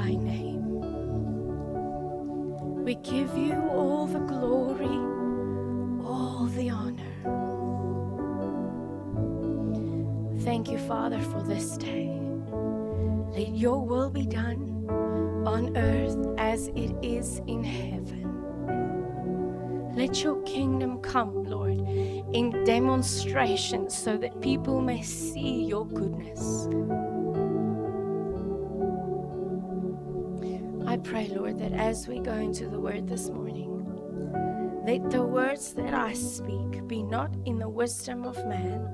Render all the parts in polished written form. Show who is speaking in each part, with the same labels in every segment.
Speaker 1: thy name. We give you all the glory, all the honor. Thank you, Father, for this day. Let your will be done on earth as it is in heaven. Let your kingdom come, Lord, in demonstration so that people may see your goodness. I pray, Lord, that as we go into the word this morning, let the words that I speak be not in the wisdom of man,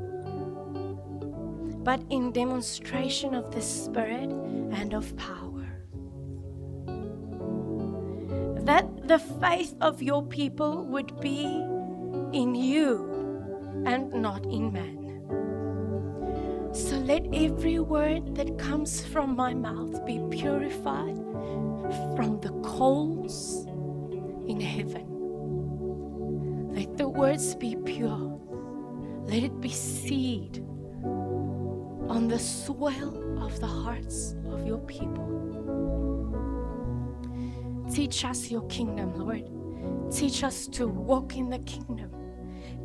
Speaker 1: but in demonstration of the Spirit and of power. That the faith of your people would be in you and not in man. So let every word that comes from my mouth be purified from the coals in heaven. Let the words be pure. Let it be seed on the soil of the hearts of your people. Teach us your kingdom, Lord. Teach us to walk in the kingdom.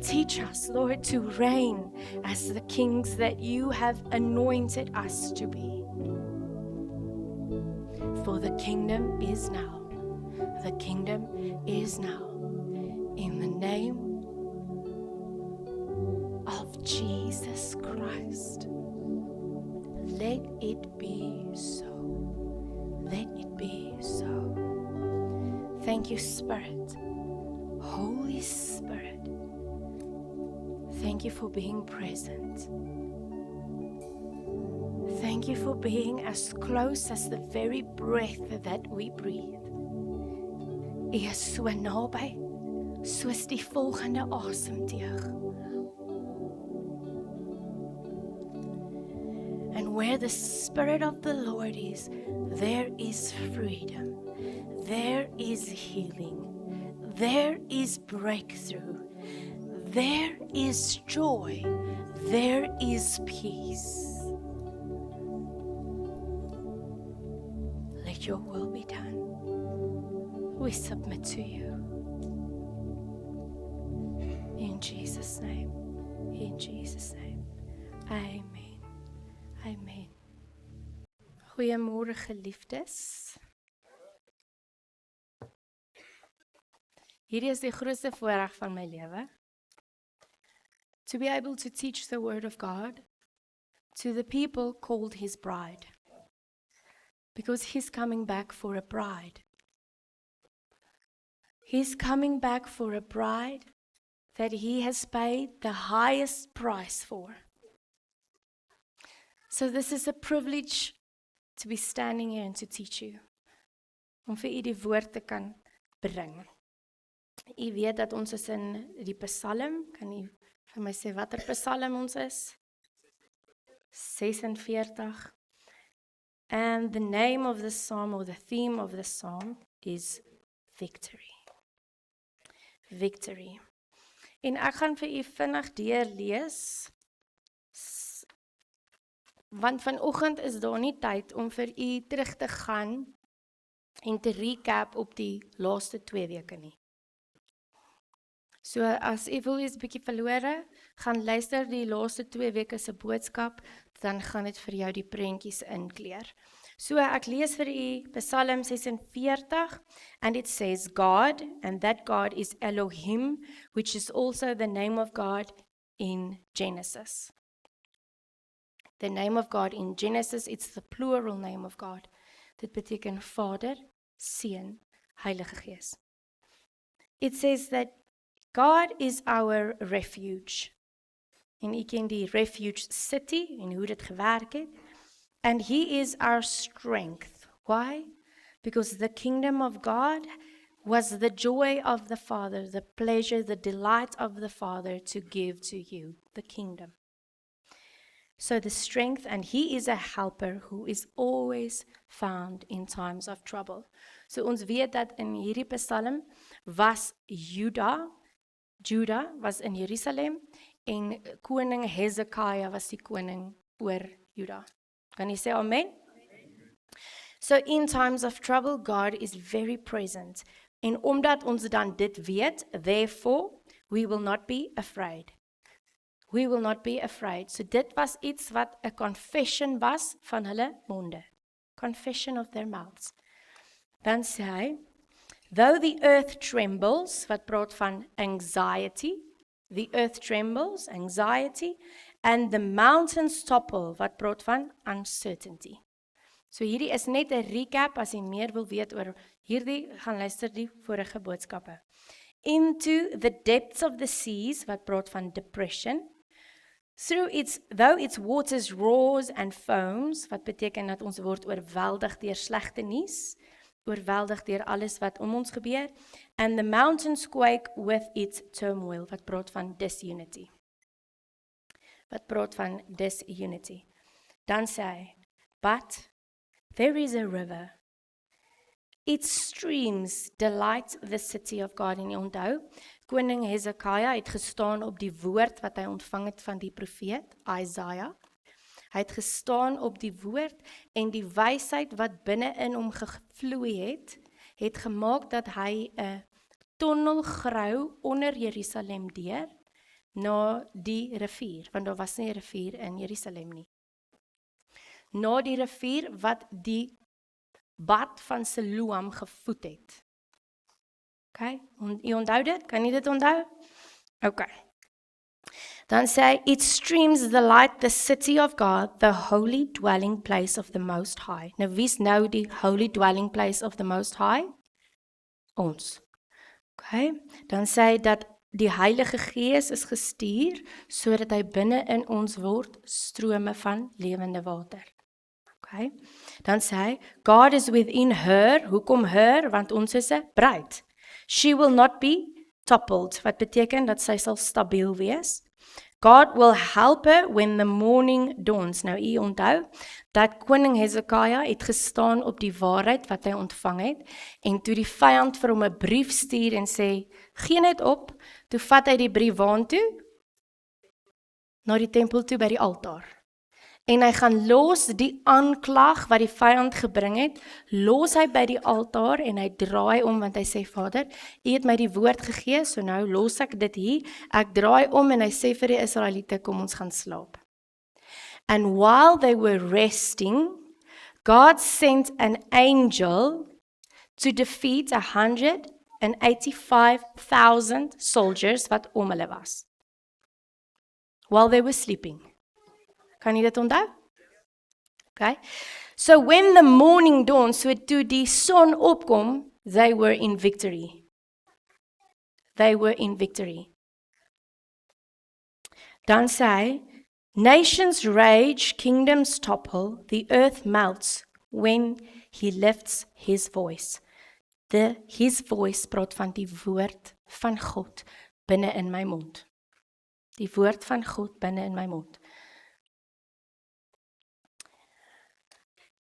Speaker 1: Teach us, Lord, to reign as the kings that you have anointed us to be. For the kingdom is now. The kingdom is now. In the name of Jesus Christ. Let it be so. Let it be so. Thank you, Spirit. Holy Spirit. Thank you for being present. Thank you for being as close as the very breath that we breathe. U is so naby, soos die volgende asemteug. And where the Spirit of the Lord is, there is freedom. There is healing. There is breakthrough. There is joy. There is peace. Let your will be done. We submit to you. In Jesus' name. In Jesus' name. Amen. Amen. Goeiemôre geliefdes. Hierdie is die grootste voorreg van my lewe. To be able to teach the word of God to the people called his bride. Because he's coming back for a bride. He's coming back for a bride that he has paid the highest price for. So this is a privilege to be standing here and to teach you. Om vir u die woord te kan bring. U weet dat ons is in die Psalm. Kan u vir my sê watter Psalm ons is? 46. And the name of the psalm or the theme of the psalm is victory. Victory. En ek gaan vir u vinnig deurlees. Want vanoggend is daar nie tyd om vir u terug te gaan en te recap op die laaste 2 weke nie. So as u voel is bietjie verlore, gaan luister die laaste 2 weke se boodskap, dan gaan dit vir jou die prentjies inkleer. So ek lees vir u Psalm 46 and it says God, and that God is Elohim, which is also the name of God in Genesis. The name of God in Genesis, it's the plural name of God. Dit beteken Vader, Seun, Heilige Gees. It says that God is our refuge. En u ken die refuge city en hoe dit gewerk het. And he is our strength. Why? Because the kingdom of God was the joy of the Father, the pleasure, the delight of the Father to give to you, the kingdom. So the strength, and he is a helper who is always found in times of trouble. So ons weet dat in hierdie Psalm was Juda was in Jerusalem en koning Hezekiah was die koning oor Juda. Kan jy sê amen? So in times of trouble, God is very present. En omdat ons dan dit weet, therefore, we will not be afraid. We will not be afraid. So dit was iets wat 'n confession was van hulle monde. Confession of their mouths. Dan sê hy, though the earth trembles, wat praat van anxiety, the earth trembles, anxiety, and the mountains topple, wat praat van uncertainty. So hierdie is net 'n recap, as jy meer wil weet oor hierdie, gaan luister die vorige boodskappe. Into the depths of the seas, wat praat van depression, though its waters roars and foams, wat beteken dat ons word oorweldig deur slegte nuus, oorweldig deur alles wat om ons gebeur, and the mountains quake with its turmoil, wat praat van disunity. Wat praat van disunity. Dan sê hy, but there is a river. Its streams delight the city of God. En onthou, koning Hesekiah het gestaan op die woord wat hy ontvang het van die profeet, Isaiah. Hy het gestaan op die woord en die wysheid wat binne in hom gevloei het gemaak dat hy 'n tonnel grou onder Jerusalem deur na die rivier, want daar was nie 'n rivier in Jerusalem nie. Na die rivier wat die bad van Siloam gevoed het. Okay, jy onthou dit? Kan jy dit onthou? Okay. Dan sê hy, its streams delight the city of God, the holy dwelling place of the Most High. Nou wie's nou die holy dwelling place of the Most High? Ons. Okay, dan sê hy dat die Heilige Gees is gestuur sodat hy binne in ons word strome van lewende water. Okay. Dan sê hy, God is within her. Hoekom her? Want ons is 'n bruid. She will not be toppled. Wat beteken dat sy sal stabiel wees. God will help her when the morning dawns. Nou, u onthou dat koning Hesekiah het gestaan op die waarheid wat hy ontvang het en toe die vyand vir hom 'n brief stuur en sê, gee net op, toe vat hy die brief waartoe? Na die tempel toe by die altaar. En hy gaan los die aanklag wat die vyand gebring het, los hy by die altaar en hy draai om want hy sê, Vader, u het my die woord gegee, so nou los ek dit hier, ek draai om en hy sê vir die Israeliete, kom ons gaan slaap. And while they were resting, God sent an angel to defeat 185,000 soldiers wat om hulle was. While they were sleeping. Kan jy dit onthou? Okay. So when the morning dawned, so toe die son opkom, they were in victory. They were in victory. Dan sê hy, nations rage, kingdoms topple, the earth melts when he lifts his voice. His voice praat van die woord van God binne in my mond. Die woord van God binne in my mond.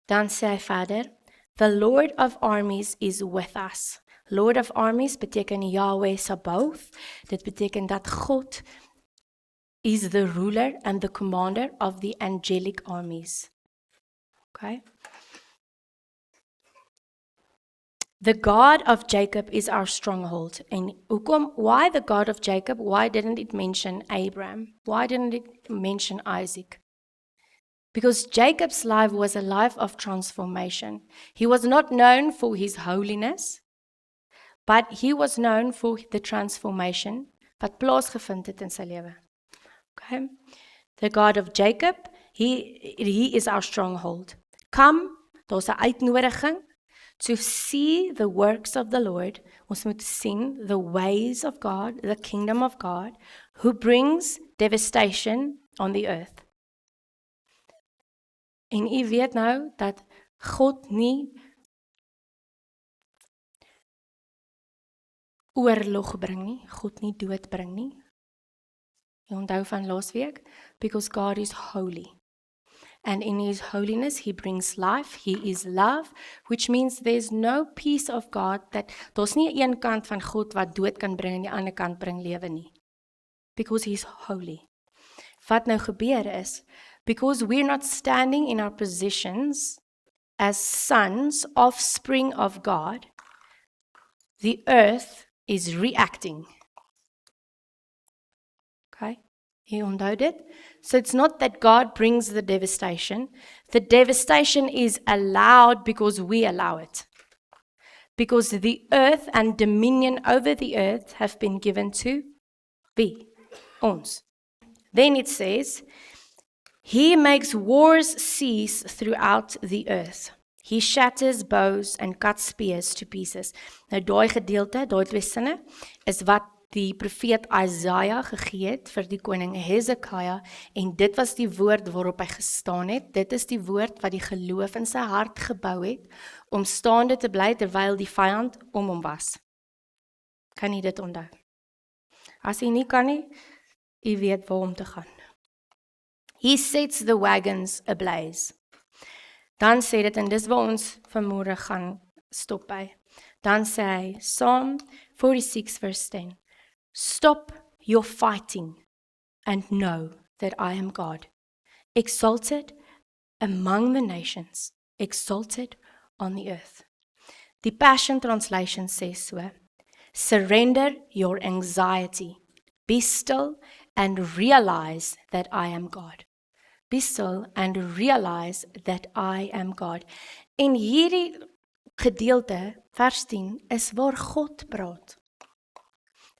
Speaker 1: Dan sê hy verder, the Lord of armies is with us. Lord of armies beteken Yahweh Sabaoth. Dit beteken dat God is the ruler and the commander of the angelic armies. Okay. The God of Jacob is our stronghold. En why the God of Jacob? Why didn't it mention Abraham? Why didn't it mention Isaac? Because Jacob's life was a life of transformation. He was not known for his holiness, but he was known for the transformation wat plaasgevind het in sy lewe. Okay? The God of Jacob, he is our stronghold. Come, daar's 'n uitnodiging to see the works of the Lord. Ons moet sien the ways of God, the kingdom of God, who brings devastation on the earth. En u weet nou dat God nie oorlog bring nie, God nie dood bring nie. Jy onthou van laasweek? Because God is holy. And in his holiness, he brings life, he is love, which means there's no piece of God that, daar's nie een kant van God wat dood kan bring en die ander kant bring lewe nie. Because he's holy. Wat nou gebeur is, because we're not standing in our positions as sons, offspring of God, the earth is reacting. Okay? You onthou dit? So it's not that God brings the devastation. The devastation is allowed because we allow it. Because the earth and dominion over the earth have been given to wie? Ons. Then it says, He makes wars cease throughout the earth. He shatters bows and cuts spears to pieces. Nou daai gedeelte, daai 2 sinne, is wat die profeet Isaiah gegee het vir die koning Hezekiah, en dit was die woord waarop hy gestaan het. Dit is die woord wat die geloof in sy hart gebou het, om staande te bly terwyl die vyand om hom was. Kan jy dit onthou? As jy nie kan nie, jy weet waar om te gaan. He sets the wagons ablaze. Dan sê dit, en dis waar ons vanmôre gaan stop by. Dan sê hy, Psalm 46 verse 10, Stop your fighting and know that I am God. Exalted among the nations, exalted on the earth. Die Passion Translation says so, Surrender your anxiety, be still and realize that I am God. Be still and realize that I am God. En hierdie gedeelte, vers 10, is waar God praat.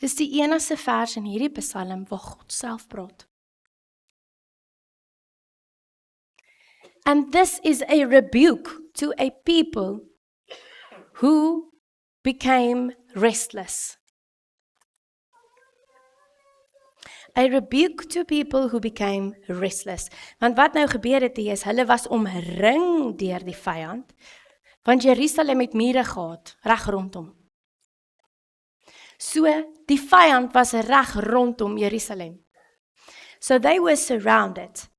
Speaker 1: Dis die enigste vers in hierdie Psalm waar God self praat. And this is a rebuke to a people who became restless. A rebuke to people who became restless. Want wat nou gebeur het is, hulle was omring deur die vyand, want Jerusalem het mure gehad, reg rondom. So, die vyand was reg rondom Jerusalem. So they were surrounded,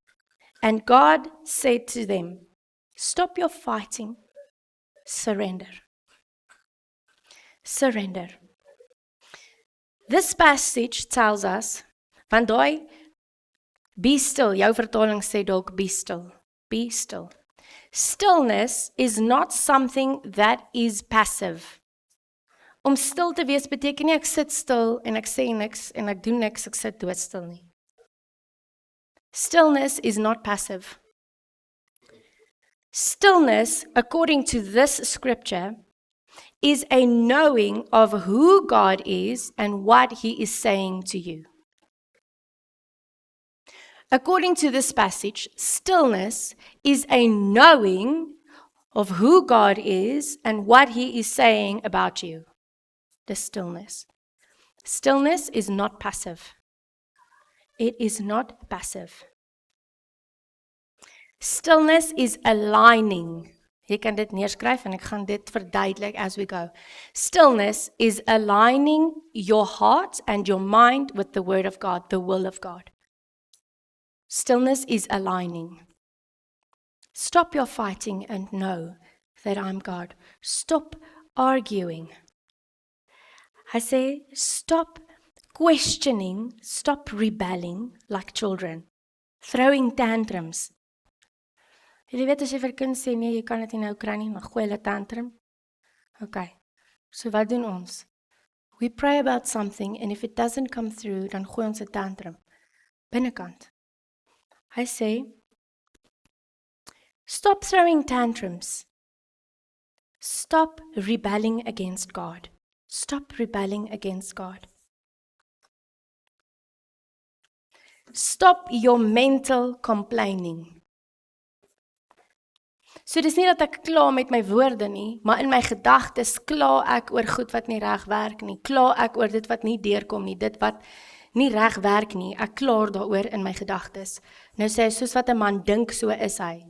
Speaker 1: and God said to them, Stop your fighting, surrender. Surrender. This passage tells us, want daai, be still, jou vertaling sê dalk be still, be still. Stillness is not something that is passive. Om stil te wees beteken nie ek sit stil en ek sê niks en ek doen niks, ek sit doodstil nie. Stillness is not passive. Stillness, according to this scripture, is a knowing of who God is and what He is saying to you. According to this passage, stillness is a knowing of who God is and what He is saying about you. The stillness. Stillness is not passive. It is not passive. Stillness is aligning. Jy kan dit neerskryf en ek gaan dit verduidelik as we go. Stillness is aligning your heart and your mind with the word of God, the will of God. Stillness is aligning. Stop your fighting and know that I'm God. Stop arguing. I say, stop questioning, stop rebelling like children, throwing tantrums. Jy weet as jy vir kind sê, nee, jy kan dit nie nou kry nie, maar gooi hulle tantrum. Okay, so wat doen ons? We pray about something, and if it doesn't come through, dan gooi ons 'n tantrum. Binnekant. I say, stop throwing tantrums. Stop rebelling against God. Stop rebelling against God. Stop your mental complaining. So dis nie dat ek kla met my woorde nie, maar in my gedagtes kla ek oor goed wat nie reg werk nie. Kla ek oor dit wat nie deurkom nie, dit wat nie reg werk nie. Ek klaar daaroor in my gedagtes. Nou sê hy, soos wat 'n man dink, so is hy.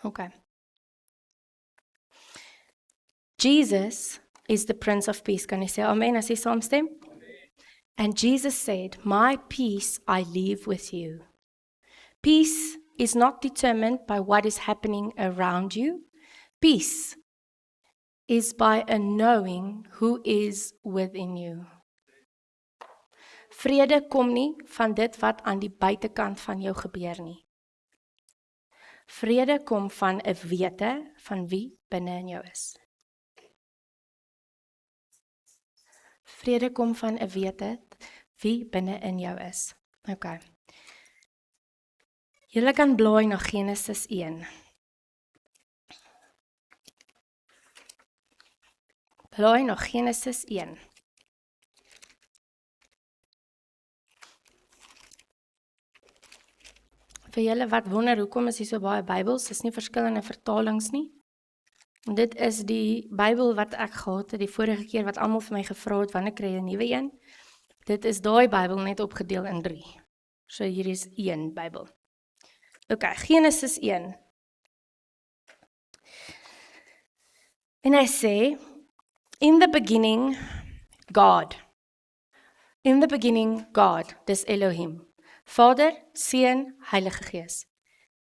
Speaker 1: Okay. Jesus is the Prince of Peace. Kan jy sê amen as jy saamstem? And Jesus said, My peace I leave with you. Peace is not determined by what is happening around you. Peace is by a knowing who is within you. Vrede kom nie van dit wat aan die buitekant van jou gebeur nie. Vrede kom van 'n wete van wie binne in jou is. Vrede kom van 'n wete wie binne in jou is. Okay. Julle kan blaai na Genesis 1. Blaai na Genesis 1. Vir julle wat wonder, hoekom is hier so baie Bybels? Dis nie verskillende vertalings nie. En dit is die Bybel wat ek gehad het die vorige keer wat almal vir my gevra het, wanneer kry jy 'n nuwe een? Dit is daai Bybel net opgedeel in 3. So hier is 1 Bybel. Okay, Genesis 1. En hy sê, in the beginning, God. In the beginning, God, dis Elohim. Vader, Seun, Heilige Gees.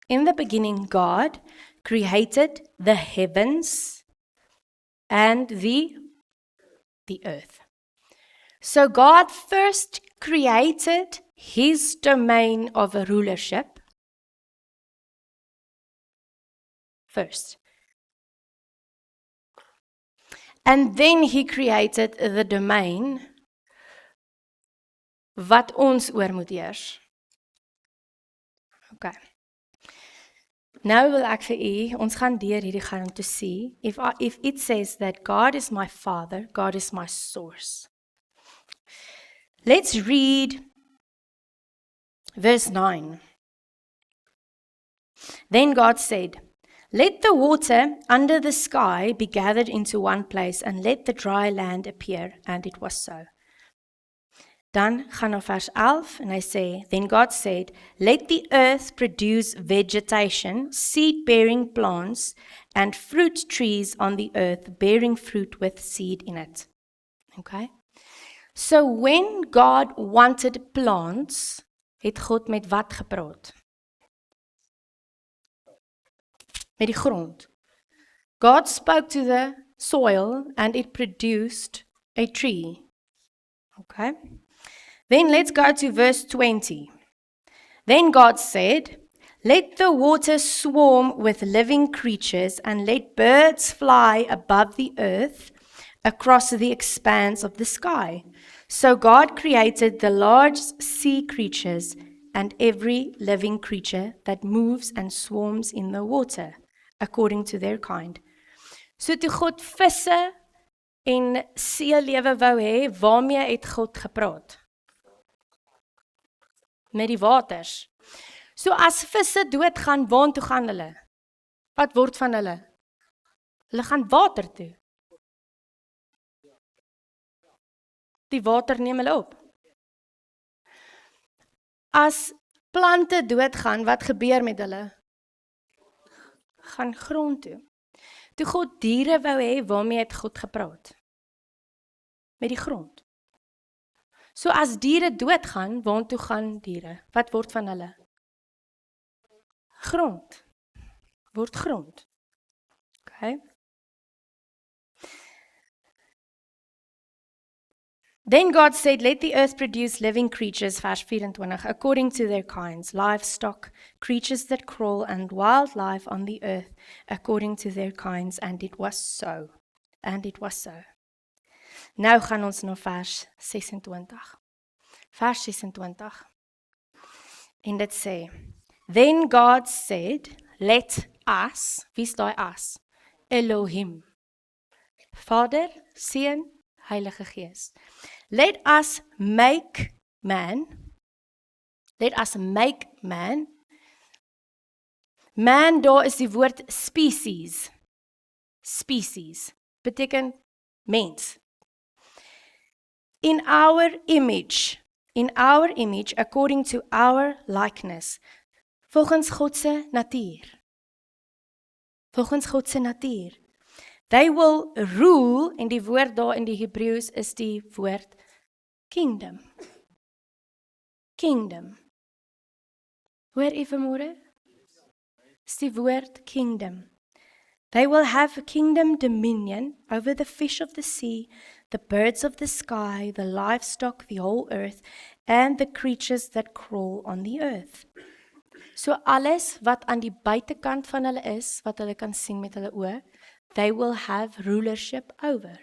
Speaker 1: In the beginning, God created the heavens and the earth. So God first created his domain of rulership first. And then he created the domain wat ons oor moet heers. Okay. Nou wil ek vir u, ons gaan deur hierdie gaan om te see, if it says that God is my Father, God is my source. Let's read verse 9. Then God said, let the water under the sky be gathered into one place and let the dry land appear, and it was so. Dan gaan na vers 11 en hy sê, then God said, let the earth produce vegetation, seed-bearing plants, and fruit trees on the earth, bearing fruit with seed in it. Okay? So when God wanted plants, het God met wat gepraat? Met die grond. God spoke to the soil and it produced a tree. Okay? Then let's go to verse 20. Then God said, let the water swarm with living creatures and let birds fly above the earth across the expanse of the sky. So God created the large sea creatures and every living creature that moves and swarms in the water, according to their kind. So toe God visse en seelewe wou hê, waarmee het God gepraat? Met die waters. So as visse doodgaan, waartoe gaan hulle? Wat word van hulle? Hulle gaan water toe. Die water neem hulle op. As plante doodgaan, wat gebeur met hulle? Gaan grond toe. Toe God diere wou hê, waarmee het God gepraat? Met die grond. So as diere doodgaan, waartoe gaan diere? Wat word van hulle? Grond. Word grond. Okay. Then God said, let the earth produce living creatures, vers 24, according to their kinds, livestock, creatures that crawl, and wildlife on the earth, according to their kinds, and it was so. And it was so. Nou gaan ons na vers 26. Vers 26. En dit sê, then God said, let us, wie is daai us? Elohim. Vader, Seun, Heilige Gees. Let us make man. Let us make man. Man, daar is die woord species. Species. Beteken mens. In our image, according to our likeness, volgens God se natuur. Volgens God se natuur. They will rule, en die woord daar in die Hebreëus is die woord kingdom. Kingdom. Hoor u vanmôre? Is die woord kingdom. They will have kingdom dominion over the fish of the sea, the birds of the sky, the livestock, the whole earth, and the creatures that crawl on the earth. So alles wat aan die buitekant van hulle is, wat hulle kan sien met hulle oë, they will have rulership over.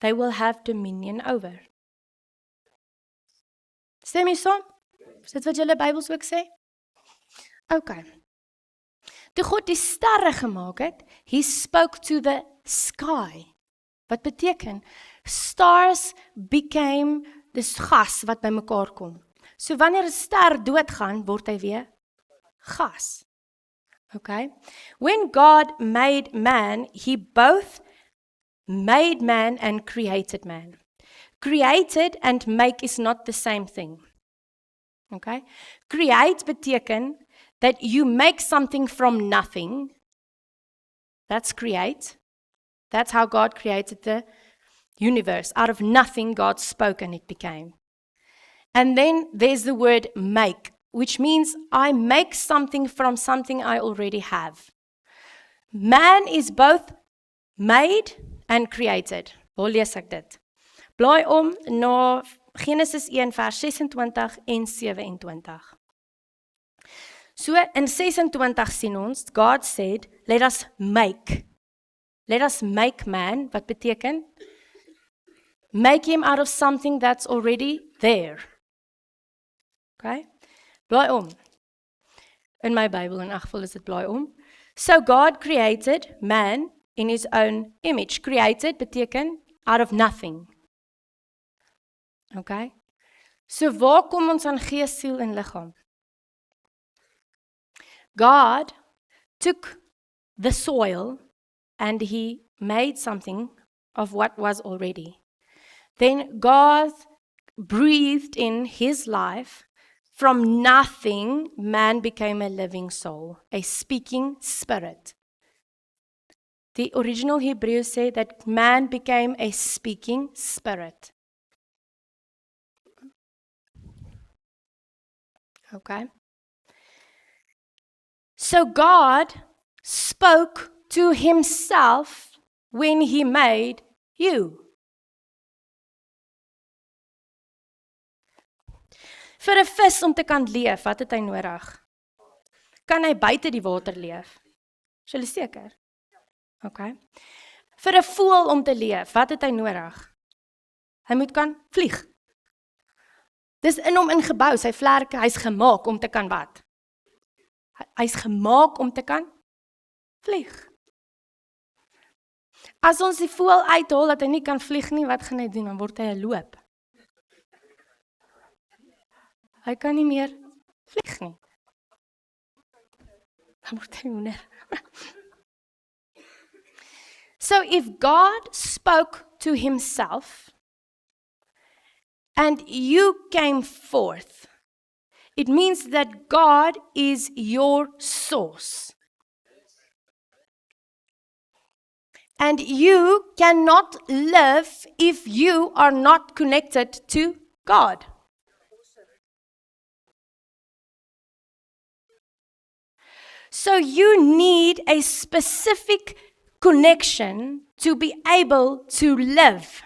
Speaker 1: They will have dominion over. Stem jy saam? Is dit wat julle Bybels ook sê? Okay. Toe God die sterre gemaak het, he spoke to the sky. Wat beteken? Stars became dis gas wat by mekaar kom. So wanneer 'n ster doodgaan, word hy weer gas. Okay? When God made man, he both made man and created man. Created and make is not the same thing. Okay? Create beteken that you make something from nothing. That's create. That's how God created the universe. Out of nothing, God spoke and it became. And then there's the word make, which means I make something from something I already have. Man is both made and created. Waar lees ek dit? Blaai om na Genesis 1 vers 26 en 27. So in 26 sien ons, God said, let us make man, wat beteken? Make him out of something that's already there. Okay? Blaai om. In my Bible, in elk geval is dit blaai om. So God created man in his own image. Created beteken out of nothing. Okay? So waar kom ons aan gees, siel en liggaam? God took the soil and he made something of what was already. Then God breathed in his life. From nothing, man became a living soul, a speaking spirit. The original Hebrew said that man became a speaking spirit. Okay. So God spoke to himself when he made you. Vir 'n vis om te kan leef, wat het hy nodig? Kan hy buite die water leef? Is julle seker? Okay. Vir 'n voël om te leef, wat het hy nodig? Hy moet kan vlieg. Dis in hom ingebou, sy vlerke, hy's gemaak om te kan wat? Hy's gemaak om te kan vlieg. As ons die voël uithaal dat hy nie kan vlieg nie, wat gaan hy doen? Dan word hy 'n loop. Hy kan nie meer vlieg nie. Dan word hy hoender. So if God spoke to himself and you came forth, it means that God is your source. And you cannot live if you are not connected to God. So you need a specific connection to be able to live.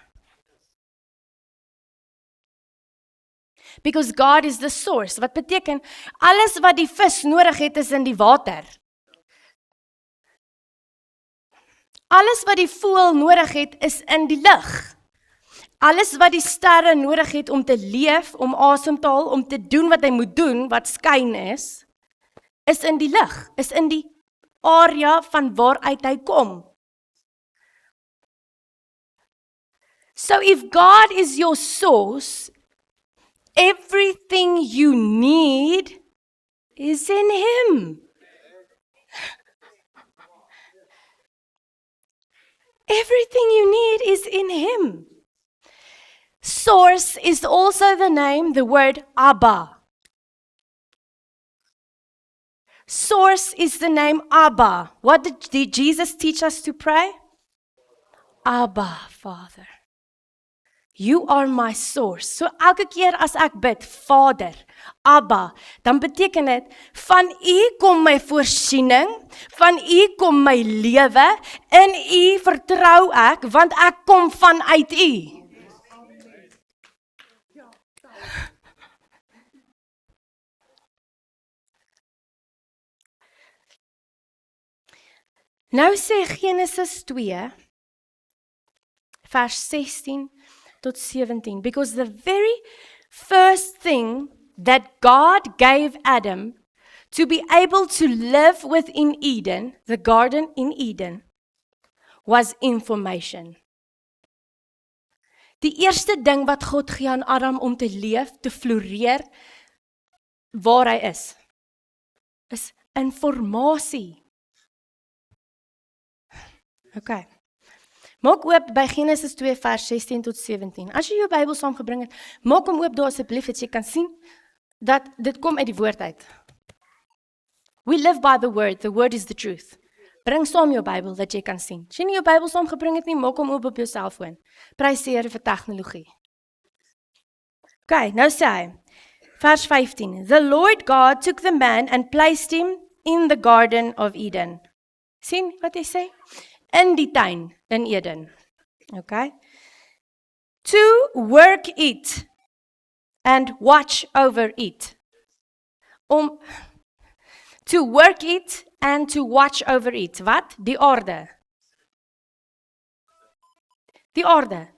Speaker 1: Because God is the source. Wat beteken, alles wat die vis nodig het is in die water. Alles wat die voël nodig het is in die lug. Alles wat die sterre nodig het om te leef, om asem te haal, om te doen wat hy moet doen, wat skyn is in die lug, is in die area van waaruit hy kom. So if God is your source, everything you need is in him. Everything you need is in him. Source is also the name, the word Abba. Source is the name Abba. What did Jesus teach us to pray? Abba, Father. You are my source. So elke keer as ek bid, Vader, Abba, dan beteken dit, van U kom my voorsiening, van U kom my lewe, in U vertrou ek, want ek kom vanuit U. Nou sê Genesis 2, vers 16 tot 17, because the very first thing that God gave Adam to be able to live within Eden, the garden in Eden, was information. Die eerste ding wat God gee aan Adam om te leef, te floreer, waar hy is informasie. Okay. Maak oop by Genesis 2 vers 16 tot 17. As jy jou Bybel saamgebring het, maak hom oop daar asseblief, dat jy kan sien, dat dit kom uit die woord uit. We live by the word is the truth. Bring saam jou Bybel, dat jy kan sien. As jy nie jou Bybel saamgebring het nie, maak hom oop op jou selfoon. Prys die Here vir tegnologie. Okay, nou sê hy, vers 15, the Lord God took the man and placed him in the garden of Eden. Sien wat hy sê? In die tuin, in Eden. Okay? To work it and watch over it. To work it and to watch over it. Wat? Die aarde. Die aarde.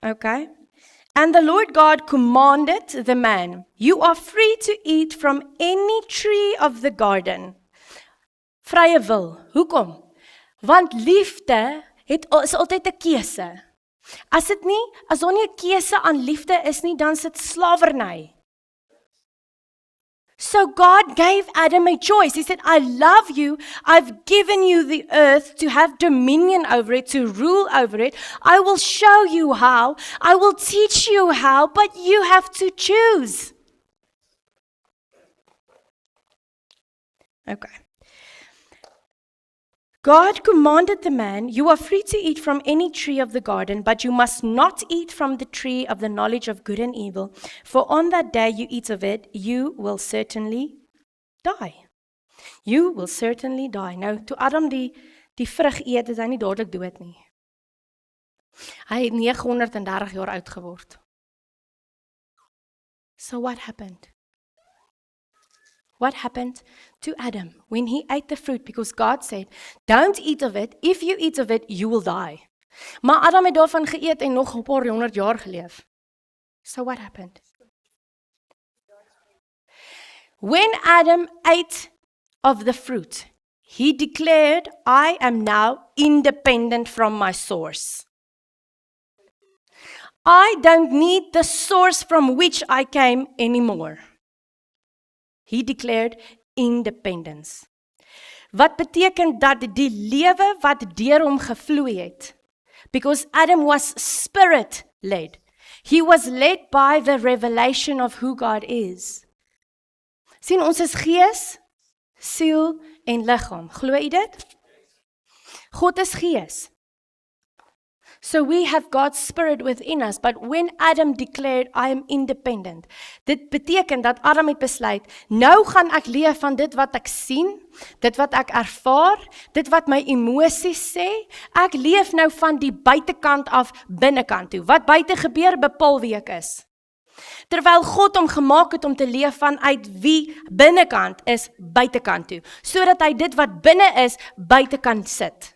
Speaker 1: Okay? And the Lord God commanded the man, you are free to eat from any tree of the garden. Vrye wil. Hoekom? Want liefde is altyd 'n keuse. As daar nie 'n keuse aan liefde is nie, dan is dit slawerny. So God gave Adam a choice. He said, I love you. I've given you the earth to have dominion over it, to rule over it. I will show you how. I will teach you how, but you have to choose. Okay. God commanded the man, you are free to eat from any tree of the garden, but you must not eat from the tree of the knowledge of good and evil, for on that day you eat of it, you will certainly die. You will certainly die. Nou, toe Adam die vrug eet, is hy nie dadelik dood nie. Hy het 930 jaar oud geword. So what happened? What happened to Adam when he ate the fruit? Because God said, don't eat of it. If you eat of it, you will die. Maar Adam het daarvan geëet en nog 'n paar 100 jaar geleef. So what happened? When Adam ate of the fruit, he declared, I am now independent from my source. I don't need the source from which I came anymore. He declared independence. Wat beteken dat die lewe wat deur hom gevloei het, because Adam was spirit-led. He was led by the revelation of who God is. Sien, ons is gees, siel en liggaam. Glo jy dit? God is gees. So we have God's spirit within us, but when Adam declared, I am independent, dit beteken dat Adam het besluit, nou gaan ek leef van dit wat ek sien, dit wat ek ervaar, dit wat my emosies sê, ek leef nou van die buitekant af binnekant toe. Wat buite gebeur, bepaal wie ek is. Terwyl God hom gemaak het om te leef vanuit wie binnekant is, buitekant toe, sodat hy dit wat binne is, buitekant sit.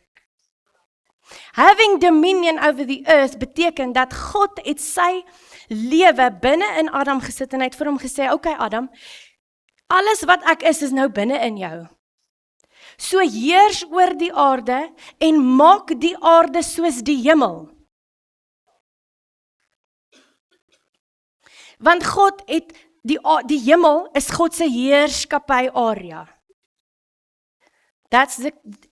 Speaker 1: Having dominion over the earth beteken dat God het sy lewe binne in Adam gesit en hy het vir hom gesê, okay Adam, alles wat ek is nou binne in jou. So heers oor die aarde en maak die aarde soos die hemel. Want God het, die hemel is God se heerskappy area. That's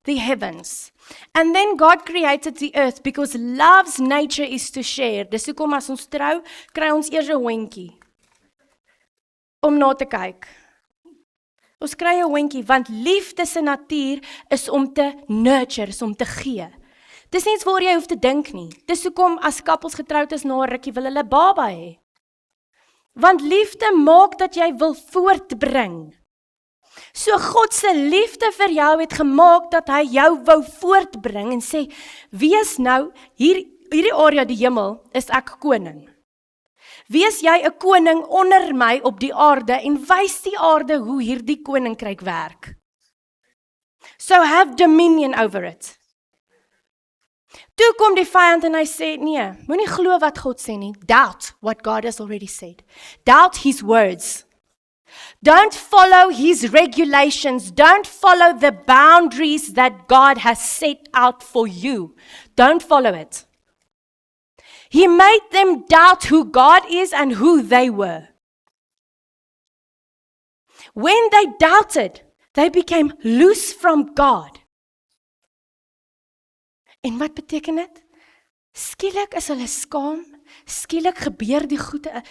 Speaker 1: the heavens. And then God created the earth because love's nature is to share. Dis hoekom as ons trou, kry ons eers 'n hondjie om na te kyk. Ons kry 'n hondjie want liefde se natuur is om te nurture, is om te gee. Dis nie iets waar jy hoef te dink nie. Dis hoekom as koppels getroud is na 'n rukkie wil hulle baba hê. Want liefde maak dat jy wil voortbring. So God se liefde vir jou het gemaak dat hy jou wou voortbring en sê, wees nou, hierdie area die hemel, is ek koning. Wees jy 'n koning onder my op die aarde en wys die aarde hoe hierdie koninkryk werk. So have dominion over it. Toe kom die vyand en hy sê, nee, moenie glo wat God sê nie. Doubt what God has already said. Doubt his words. Don't follow his regulations. Don't follow the boundaries that God has set out for you. Don't follow it. He made them doubt who God is and who they were. When they doubted, they became loose from God. En wat beteken dit? Skielik is hulle skaam, skielik gebeur die goeie,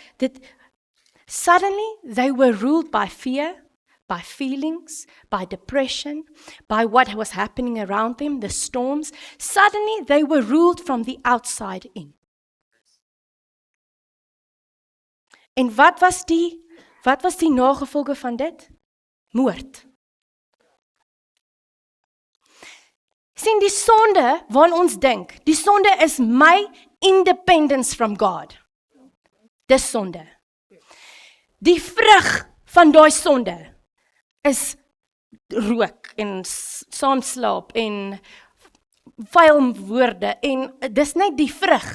Speaker 1: suddenly they were ruled by fear, by feelings, by depression, by what was happening around them, the storms. Suddenly they were ruled from the outside in. En wat was die nagevolge van dit? Moord. Sien die sonde waaraan ons dink. Die sonde is my independence from God. Dis sonde. Die vrug van daai sonde is rook en saamslaap en vuil woorde en dis net die vrug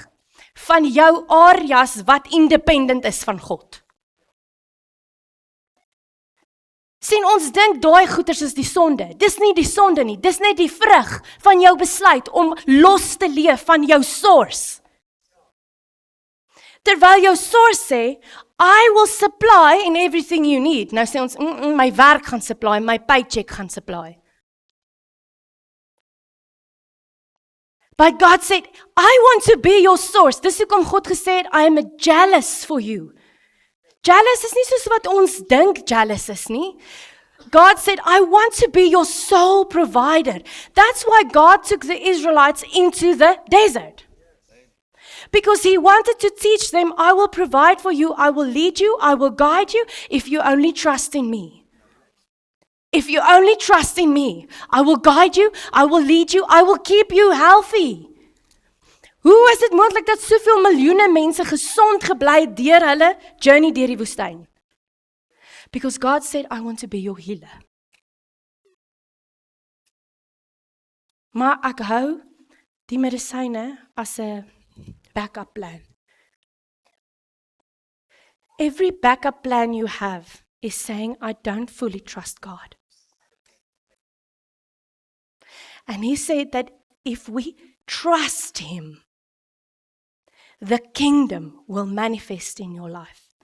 Speaker 1: van jou areas wat independent is van God. Sien, ons dink daai goeters is die sonde. Dis nie die sonde nie, dis net die vrug van jou besluit om los te leef van jou source. Terwyl jou source sê, I will supply in everything you need. Nou sê ons, my werk gaan supply, my paycheck gaan supply. But God said, I want to be your source. Dis hoekom God gesê het, I am jealous for you. Jealous is nie soos wat ons dink jealous is nie. God said, I want to be your sole provider. That's why God took the Israelites into the desert. Because he wanted to teach them, I will provide for you, I will lead you, I will guide you, if you only trust in me. If you only trust in me, I will guide you, I will lead you, I will keep you healthy. Hoe is dit moontlik dat soveel miljoene mense gesond gebly het deur hulle journey deur die woestyn? Because God said, I want to be your healer. Maar ek hou die medisyne as 'n backup plan. Every backup plan you have is saying, I don't fully trust God. And he said that if we trust him, the kingdom will manifest in your life.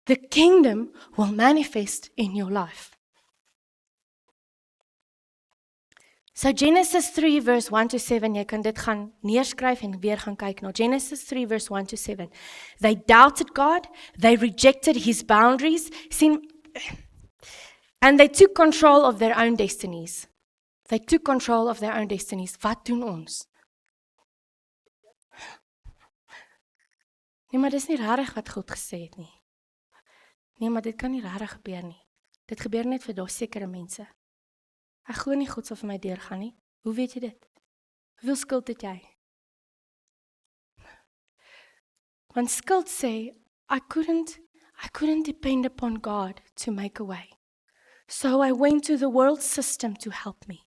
Speaker 1: The kingdom will manifest in your life. So Genesis 3 verse 1 to 7, jy kan dit gaan neerskryf en weer gaan kyk na Genesis 3 verse 1 to 7. They doubted God, they rejected his boundaries, and they took control of their own destinies. They took control of their own destinies. Wat doen ons? Nee, maar dis nie rarig wat God gesê het nie. Nee, maar dit kan nie rarig gebeur nie. Dit gebeur net vir daai sekere mense. Ek glo nie God sal vir my deurgaan nie. Hoe weet jy dit? Hoeveel skuld het jy? Want skuld sê, I couldn't depend upon God to make a way. So I went to the world system to help me.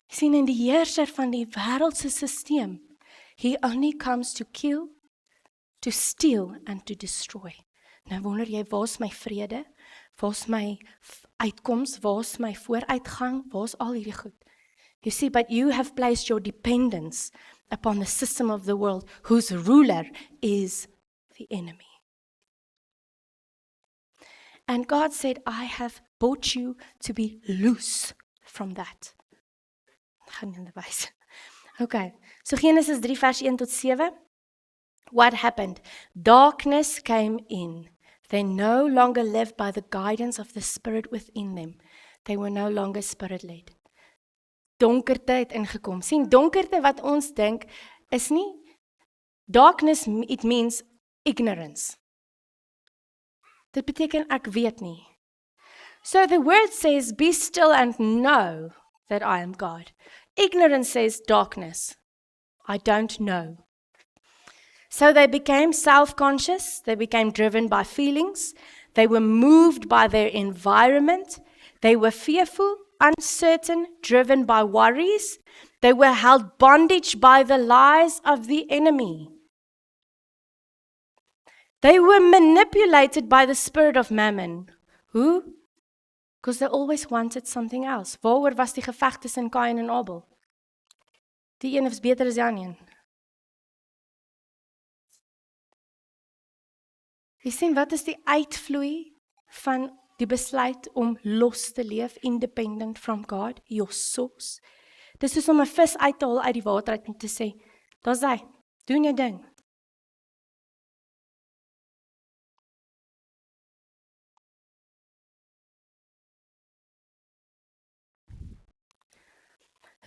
Speaker 1: Sien, in die heerser van die wêreldse stelsel, he only comes to kill, to steal and to destroy. Nou wonder jy, waar's my vrede? Waar's my uitkoms? Waar's my vooruitgang? Waar's al hierdie goed? You see, but you have placed your dependence upon the system of the world, whose ruler is the enemy. And God said, I have brought you to be loose from that. Gaan in die wys. Okay, so Genesis 3 vers 1 tot 7. What happened? Darkness came in. They no longer lived by the guidance of the Spirit within them. They were no longer Spirit-led. Donkerte het ingekom. Sien, donkerte wat ons dink is nie. Darkness, it means ignorance. Dit beteken ek weet nie. So the word says, be still and know that I am God. Ignorance says darkness. I don't know. So they became self-conscious, they became driven by feelings, They were moved by their environment. They were fearful, uncertain, driven by worries. They were held bondage by the lies of the enemy. They were manipulated by the spirit of mammon. Who? Because they always wanted something else. Waaroor was die geveg tussen Kain en Abel? Die een is beter as die ander een. Jy sien, wat is die uitvloei van die besluit om los te leef, independent from God, your source? Dis soos om 'n vis uit te haal uit die water uit en te sê, daar's hy, doen jou ding.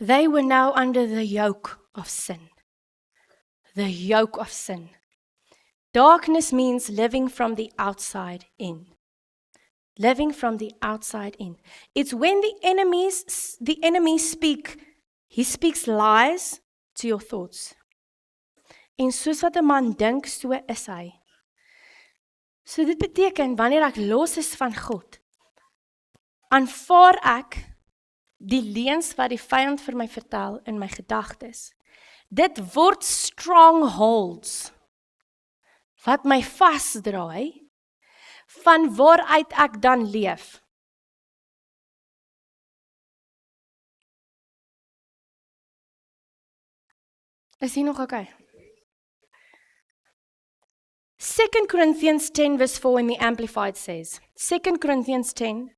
Speaker 1: They were now under the yoke of sin. The yoke of sin. Darkness means living from the outside in. Living from the outside in. It's when the enemy he speaks lies to your thoughts. En soos wat 'n man dink, so is hy. So dit beteken, wanneer ek los is van God, aanvaar ek die leuns wat die vyand vir my vertel in my gedagtes. Dit word strongholds wat my vasdraai van waaruit ek dan leef. Is hier nog okay? 2 Corinthians 10 verse 4 in the Amplified says, 2 Corinthians 10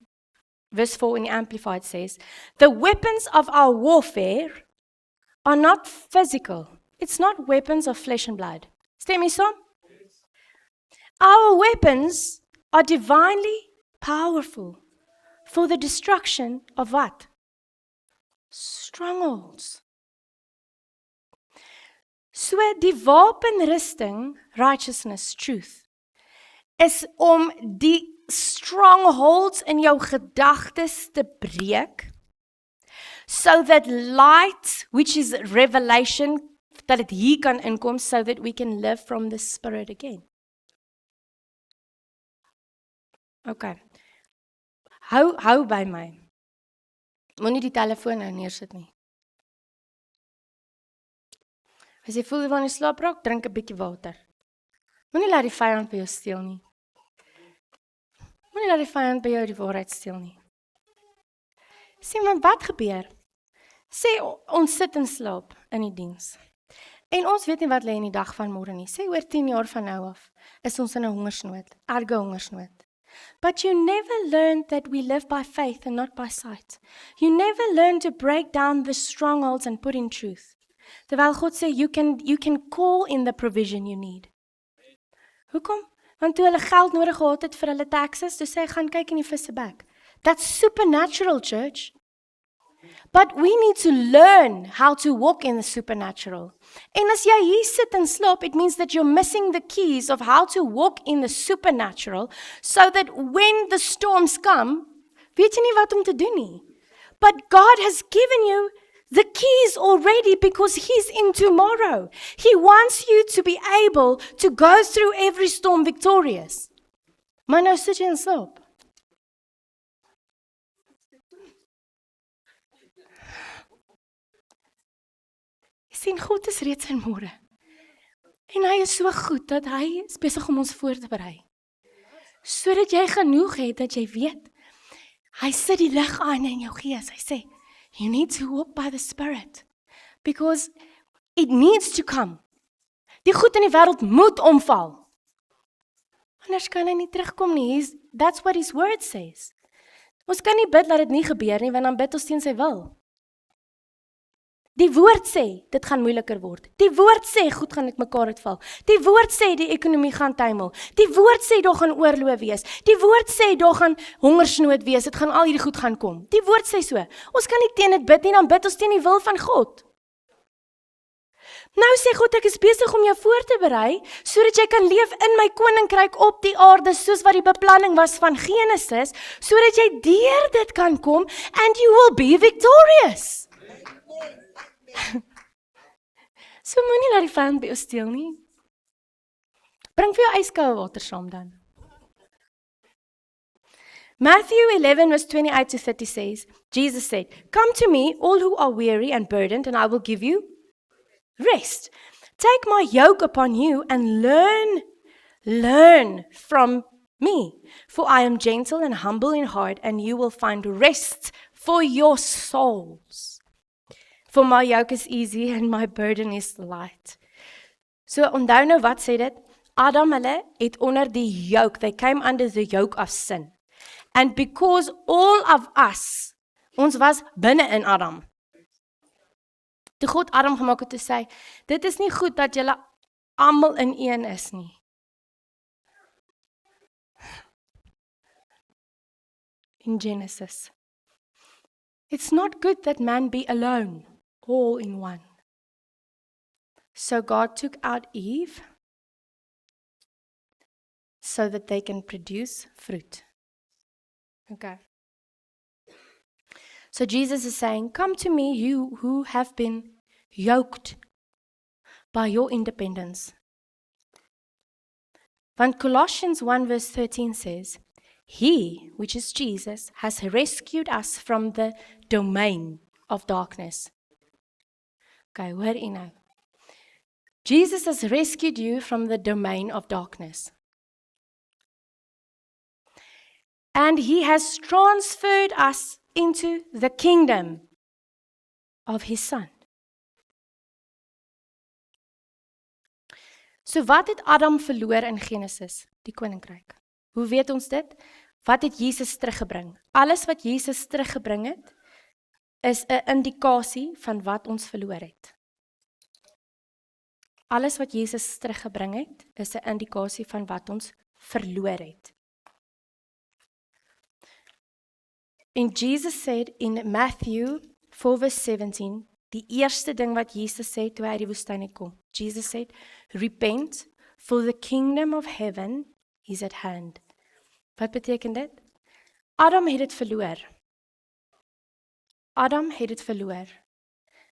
Speaker 1: verse 4 in the Amplified says, the weapons of our warfare are not physical. It's not weapons of flesh and blood. Stem jy saam? Our weapons are divinely powerful for the destruction of what? Strongholds. So die wapenrusting, righteousness, truth, is om die strongholds in jou gedagtes te breek, so that light, which is revelation, dat dit hier kan inkom, so that we can live from the Spirit again. Okay. Hou by my. Moenie die telefoon nou neersit nie. As jy voel wanneer jy slaap raak, drink 'n bietjie water. Moenie laat die vyand by jou steel nie. Moenie laat die vyand by jou die waarheid steel nie. Sê maar, wat gebeur? Sê ons sit en slaap in die diens. En ons weet nie wat lê in die dag van môre nie. Sê oor 10 jaar van nou af is ons in 'n hongersnood, erge hongersnood. But you never learned that we live by faith and not by sight. You never learned to break down the strongholds and put in truth. Terwyl God sê, you can call in the provision you need. Hoekom? Want toe hulle geld nodig gehad het vir hulle taxes, toe sê hy, gaan kyk in die visse bek. That's supernatural, church. But we need to learn how to walk in the supernatural. En as jy hier sit en slaap, it means that you're missing the keys of how to walk in the supernatural, so that when the storms come, weet jy nie wat om te doen nie. But God has given you the keys already because He's in tomorrow. He wants you to be able to go through every storm victorious. Maar nou sit jy en slaap. Sien, God is reeds in môre. En hy is so goed dat hy is besig om ons voor te berei. Sodat jy genoeg het dat jy weet, hy sit die lig aan in jou gees. Hy sê, you need to walk by the Spirit. Because it needs to come. Die goed in die wêreld moet omval. Anders kan hy nie terugkom nie. That's what his word says. Ons kan nie bid dat dit nie gebeur nie, want dan bid ons teen sy wil. Die woord sê, dit gaan moeiliker word. Die woord sê, goed gaan dit mekaar uitval. Die woord sê, die ekonomie gaan tuimel. Die woord sê, daar gaan oorlog wees. Die woord sê, daar gaan hongersnood wees. Dit gaan al hierdie goed gaan kom. Die woord sê so. Ons kan nie teen dit bid nie, dan bid ons teen die wil van God. Nou sê God, ek is besig om jou voor te berei, sodat jy kan leef in my koninkryk op die aarde, soos wat die beplanning was van Genesis, sodat jy deur dit kan kom, and you will be victorious. So moenie laat die vyand by jou steel nie. Bring vir jou yskoue water saam dan. Matthew 11 verse 28 to 30 says, Jesus said, "Come to me, all who are weary and burdened, and I will give you rest. Take my yoke upon you and learn from me, for I am gentle and humble in heart, and you will find rest for your souls. For my yoke is easy and my burden is light." So onthou nou wat sê dit? Adam hulle het onder die yoke, they came under the yoke of sin. And because all of us, ons was binne in Adam. Toe God Adam gemaak het, te sê, dit is nie goed dat julle almal in een is nie. In Genesis. It's not good that man be alone, all in one. So God took out Eve so that they can produce fruit. Okay. So Jesus is saying, come to me, you who have been yoked by your independence. Want Colossians 1 verse 13 says, He, which is Jesus, has rescued us from the domain of darkness. Okay, hoor jy nou? Jesus has rescued you from the domain of darkness. And He has transferred us into the kingdom of His Son. So wat het Adam verloor in Genesis? Die koninkryk. Hoe weet ons dit? Wat het Jesus teruggebring? Alles wat Jesus teruggebring het, is 'n indikasie van wat ons verloor het. Alles wat Jesus teruggebring het, is 'n indikasie van wat ons verloor het. And Jesus said in Matthew 4 verse 17, die eerste ding wat Jesus sê toe hy die woestyn kom. Jesus said, repent, for the kingdom of heaven is at hand. Wat beteken dit? Adam het dit verloor. Adam het dit verloor.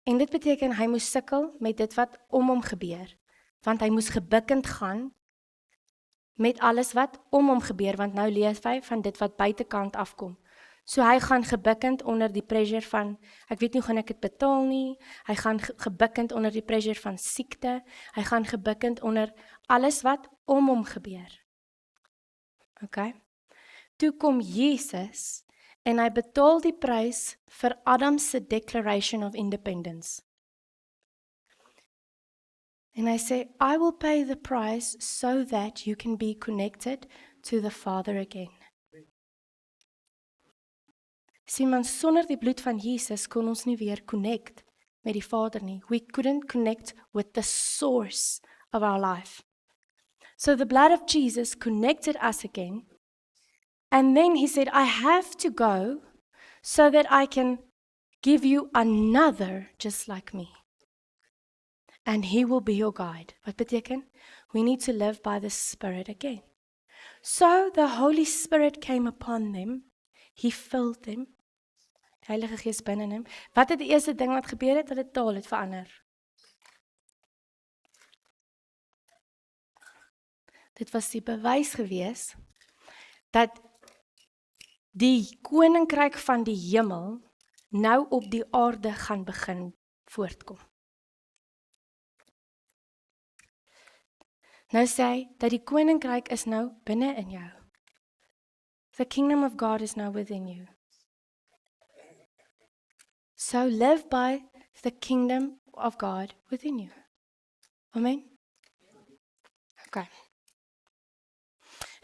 Speaker 1: En dit beteken hy moes sukkel met dit wat om hom gebeur. Want hy moes gebukkend gaan met alles wat om hom gebeur, want nou lees hy van dit wat buitekant afkom. So hy gaan gebukkend onder die pressure van, ek weet nie hoe gaan ek dit betaal nie, hy gaan gebukkend onder die pressure van siekte, hy gaan gebukkend onder alles wat om hom gebeur. Okay? Toe kom Jesus en hy betaal die prys vir Adam se declaration of independence. En hy sê, I will pay the price so that you can be connected to the Father again. Sien man, sonder die bloed van Jesus kon ons nie weer connect met die Vader nie. We couldn't connect with the source of our life. So the blood of Jesus connected us again. And then he said, I have to go so that I can give you another just like me. And he will be your guide. Wat beteken? We need to live by the Spirit again. So the Holy Spirit came upon them. He filled them. Die Heilige Gees binne hom. Wat het die eerste ding wat gebeur het? Dat die taal het verander. Dit was die bewys gewees dat die koninkryk van die hemel nou op die aarde gaan begin voortkom. Nou sê hy dat die koninkryk is nou binne in jou. The kingdom of God is now within you. So live by the kingdom of God within you. Amen? Okay.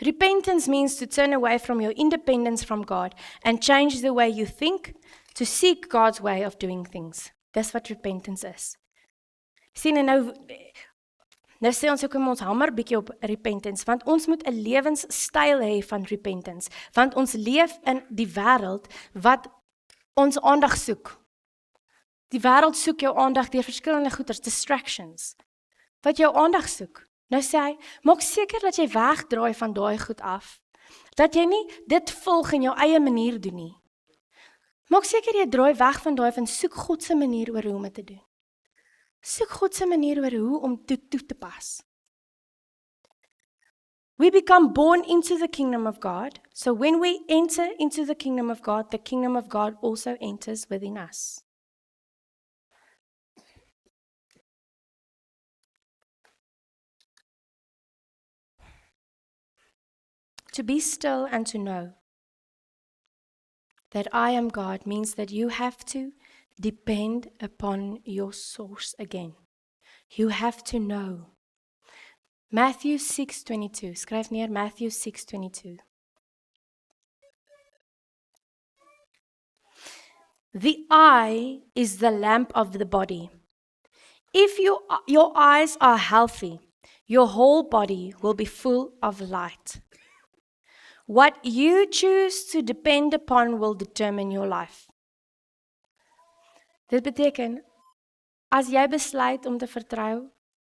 Speaker 1: Repentance means to turn away from your independence from God and change the way you think to seek God's way of doing things. That's what repentance is. Sien en nou sê ons ook ons hamer bietjie op repentance, want ons moet 'n lewenstyl hê van repentance, want ons leef in die wêreld wat ons aandag soek. Die wêreld soek jou aandag deur verskillende goeders, distractions, wat jou aandag soek. Nou sê hy, maak seker dat jy wegdraai van daai goed af, dat jy nie dit volg in jou eie manier doen nie. Maak seker jy draai weg van daai van soek God se manier oor hoe om dit te doen. Soek God se manier oor hoe om toe te pas. We become born into the kingdom of God. So when we enter into the kingdom of God also enters within us. To be still and to know that I am God means that you have to depend upon your source again. You have to know. Matthew 6:22. Skryf neer Matthew 6:22. The eye is the lamp of the body. If your eyes are healthy, your whole body will be full of light. What you choose to depend upon will determine your life. Dit beteken, as jy besluit om te vertrou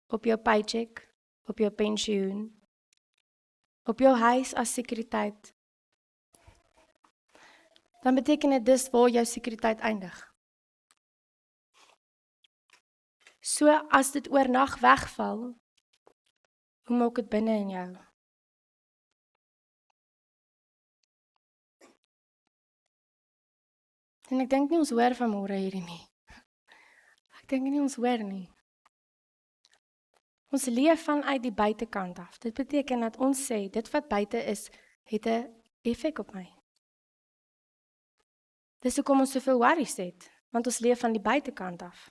Speaker 1: op jou paycheck, op jou pensioen, op jou huis as sekuriteit, dan beteken dit dis waar jou sekuriteit eindig. So as dit oornag wegval, hoe maak dit binne in jou? En ek dink nie ons hoor vanmôre hierdie nie. Ek dink nie ons hoor nie. Ons leef vanuit die buitekant af. Dit beteken dat ons sê, dit wat buite is, het 'n effek op my. Dis hoekom ons soveel worries het, want ons leef van die buitekant af.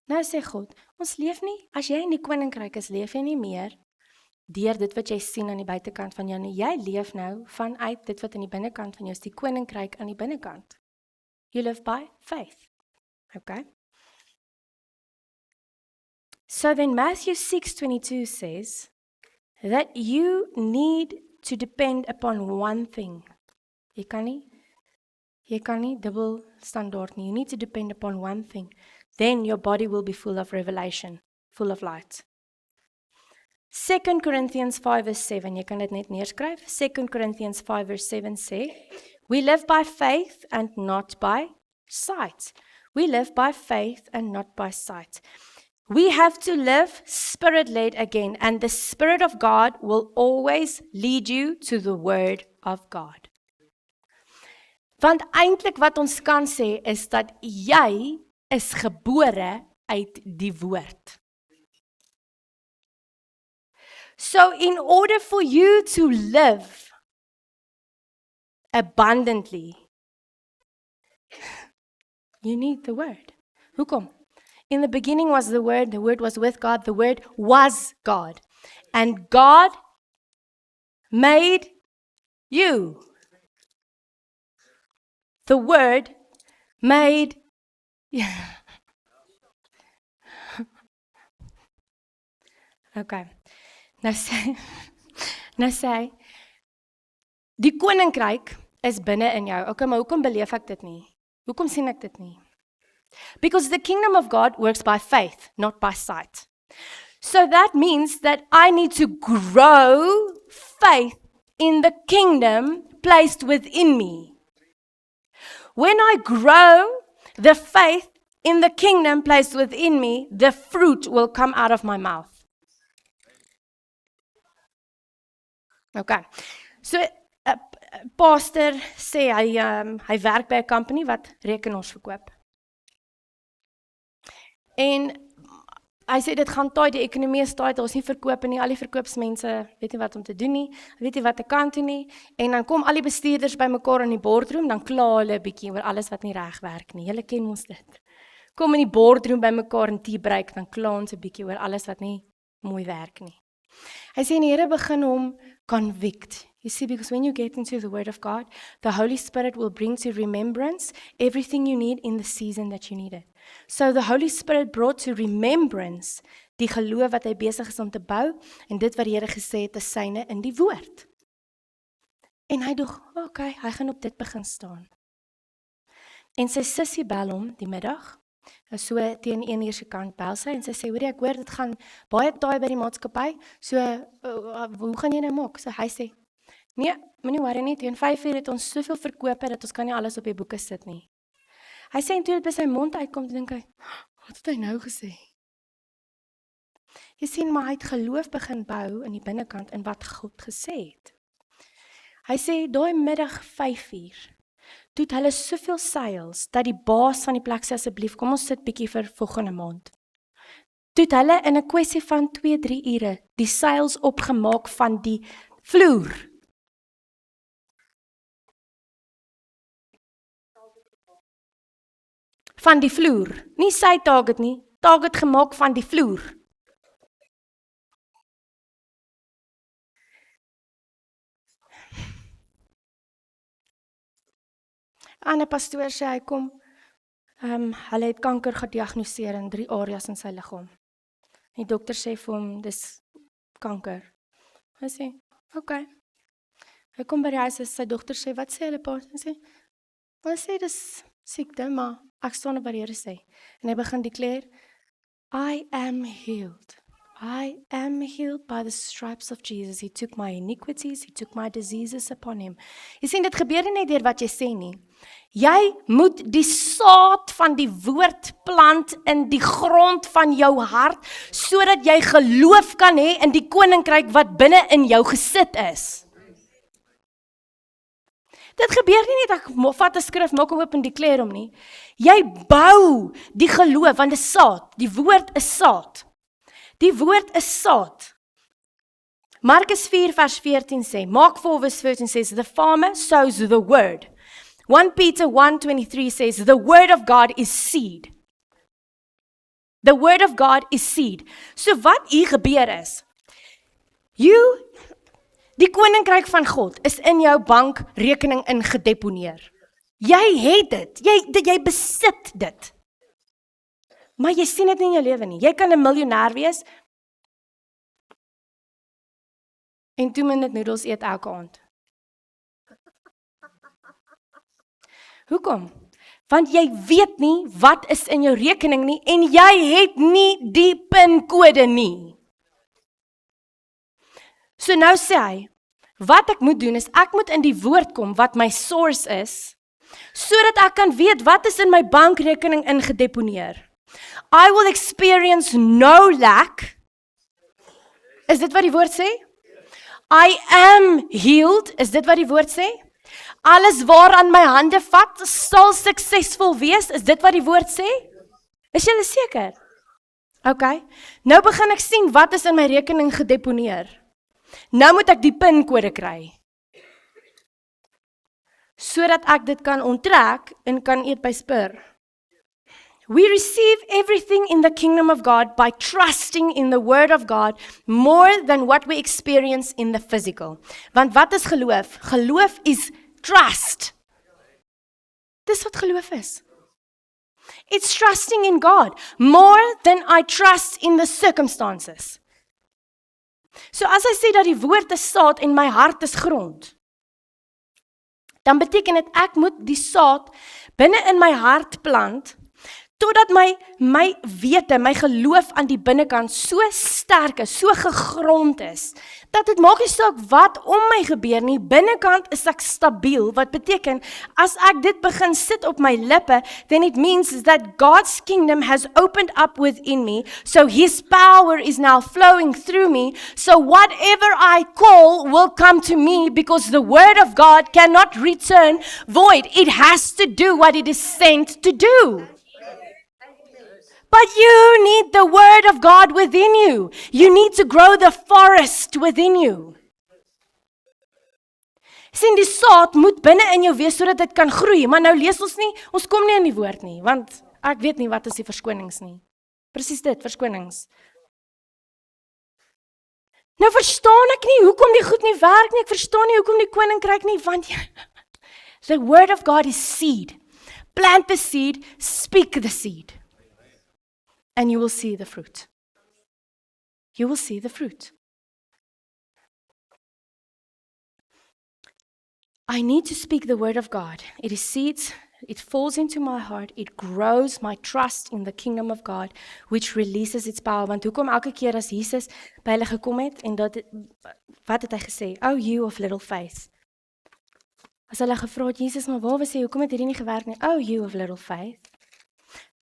Speaker 1: Nou sê God, ons leef nie, as jy in die koninkryk is, leef jy nie meer deur dit wat jy sien aan die buitekant van jou nie. Jy leef nou vanuit dit wat in die binnekant van jou is, die koninkryk aan die binnekant. You live by faith. Okay? So then Matthew 6:22 says that you need to depend upon one thing. Jy kan nie dubbel standaard nie. You need to depend upon one thing. Then your body will be full of revelation, full of light. 2 Corinthians 5:7, jy kan dit net neerskryf. 2 Corinthians 5:7 sê, we live by faith and not by sight. We live by faith and not by sight. We have to live spirit-led again, and the Spirit of God will always lead you to the Word of God. Want eintlik wat ons kan sê is dat jy is gebore uit die woord. So in order for you to live abundantly, you need the word. Hoekom? In the beginning was the word was with God, the word was God. And God made you. The word made Okay. Nou sê die koninkryk is binne in jou. Okay, maar hoekom beleef ek dit nie? Hoekom sien ek dit nie? Because the kingdom of God works by faith, not by sight. So that means that I need to grow faith in the kingdom placed within me. When I grow the faith in the kingdom placed within me, the fruit will come out of my mouth. Okay. So pastor sê hy werk by 'n company wat rekenaars verkoop. En hy sê dit gaan taai, die ekonomie is taai, daar's nie verkoop nie, al die verkoopsmense weet nie wat om te doen nie, weet nie wat te kan doen nie, en dan kom al die bestuurders bymekaar in die boardroom, dan kla hulle 'n bietjie oor alles wat nie reg werk nie. Julle ken ons dit. Kom in die boardroom bymekaar in tea break, dan kla ons 'n bietjie oor alles wat nie mooi werk nie. Hy sê die Here begin hom convict. You see, because when you get into the Word of God, the Holy Spirit will bring to remembrance everything you need in the season that you need it. So the Holy Spirit brought to remembrance die geloof wat hy besig is om te bou, en dit wat die Here gesê het is syne in die woord. En hy dog, okay, hy gaan op dit begin staan. En sy sussie bel hom die middag, so teen 1 uur se kant bel sy, en sy sê, hoorie, ek hoor dit gaan baie taai by die maatskappy, so hoe gaan jy nou maak? So hy sê, nee, moenie worry nie, teen 5 uur het ons soveel verkope, dat ons kan nie alles op die boeke sit nie. Hy sê, en toe dit by sy mond uitkom, dink hy, wat het hy nou gesê? Jy sien, maar hy het geloof begin bou in die binnekant in wat God gesê het. Hy sê, daai middag 5:00, toe het hulle soveel seils, dat die baas van die plek sê, asseblief, kom ons sit bietjie vir volgende maand. Toe het hulle in 'n kwessie van 2-3 ure die seils opgemaak van die vloer. Van die vloer. Nie sy target nie, target gemaak van die vloer. Ander pastoor sê hy kom, hulle het kanker gediagnoseer in 3 areas in sy liggaam. Die dokter sê vir hom, dis kanker. Hy sê, okay. Hy kom by die huis en sy dogter sê, wat sê hulle pa? Hy sê, dis siekte, maar ek staan op wat die Here sê. En hy begin declare, I am healed. I am healed by the stripes of Jesus. He took my iniquities, he took my diseases upon him. Jy sien, dit gebeur nie net deur wat jy sê nie. Jy moet die saad van die woord plant in die grond van jou hart, sodat jy geloof kan hê in die koninkryk wat binne in jou gesit is. Dit gebeur nie net, ek vat 'n skrif, maak hom oop en declare hom nie. Jy bou die geloof, want dit is saad. Die woord is saad. Die woord is saad. Markus 4 vers 14 sê, Mark 4 verse 14 says, the farmer sows the word. 1 Peter 1:23 says, the word of God is seed. The word of God is seed. So wat hier gebeur is, die koninkryk van God is in jou bankrekening ingedeponeer. Jy het dit, jy besit dit. Maar jy sien dit nie in jou lewe nie. Jy kan 'n miljonair wees en 2 minute noedels eet elke aand. Hoekom? Want jy weet nie wat is in jou rekening nie en jy het nie die pinkode nie. So nou sê hy, wat ek moet doen is, ek moet in die woord kom wat my source is, sodat ek kan weet wat is in my bankrekening ingedeponeer. I will experience no lack. Is dit wat die woord sê? I am healed. Is dit wat die woord sê? Alles waaraan my hande vat, sal suksesvol wees. Is dit wat die woord sê? Is julle seker? Okay. Nou begin ek sien wat is in my rekening gedeponeer. Nou moet ek die pinkode kry. Sodat ek dit kan onttrek en kan eet by Spur. We receive everything in the kingdom of God by trusting in the word of God more than what we experience in the physical. Want wat is geloof? Geloof is trust. Dis wat geloof is. It's trusting in God more than I trust in the circumstances. So as hy sê dat die woord is saad en my hart is grond, dan beteken dit ek moet die saad binne in my hart plant, totdat my wete, my geloof aan die binnekant so sterk is, so gegrond is, dat dit maak nie saak wat om my gebeur nie, binnekant is ek stabiel, wat beteken, as ek dit begin sit op my lippe, then it means that God's kingdom has opened up within me, so His power is now flowing through me, so whatever I call will come to me, because the word of God cannot return void. It has to do what it is sent to do. But you need the word of God within you. You need to grow the forest within you. Sien, die saad moet binne in jou wees sodat dit kan groei, maar nou lees ons kom nie in die woord nie, want ek weet nie wat is die verskonings nie. Presies dit, verskonings. Nou verstaan ek nie hoekom die goed nie werk nie, ek verstaan nie hoekom die koninkryk nie, want the word of God is seed. Plant the seed, speak the seed. And you will see the fruit. You will see the fruit. I need to speak the word of God. It is seeds, it falls into my heart, it grows my trust in the kingdom of God, which releases its power. Want hoekom elke keer as Jesus by hulle gekom het, en wat het hy gesê? Oh, you of little faith. As hulle gevra het, Jesus, maar waar was jy? Hoekom het hierdie nie gewerk nie? Oh, you of little faith.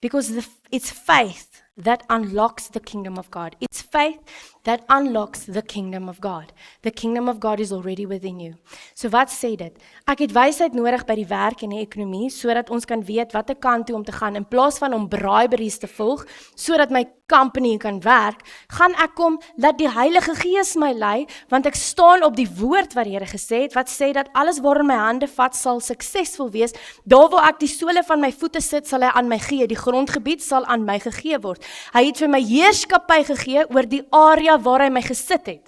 Speaker 1: Because It's faith that unlocks the kingdom of God. It's faith that unlocks the kingdom of God. The kingdom of God is already within you. So wat sê dit? Ek het wysheid nodig by die werk en die ekonomie, sodat ons kan weet watter kant toe om te gaan, in plaas van om briberies te volg, sodat my company kan werk, gaan ek kom, laat die Heilige Gees my lei, want ek staan op die woord wat die Here gesê het, wat sê dat alles waarin my hande vat sal suksesvol wees. Daar waar ek die sole van my voete sit, sal hy aan my gee, die grondgebied sal aan my gegee word. Hy het vir my heerskappy gegee oor die area waar hy my gesit het.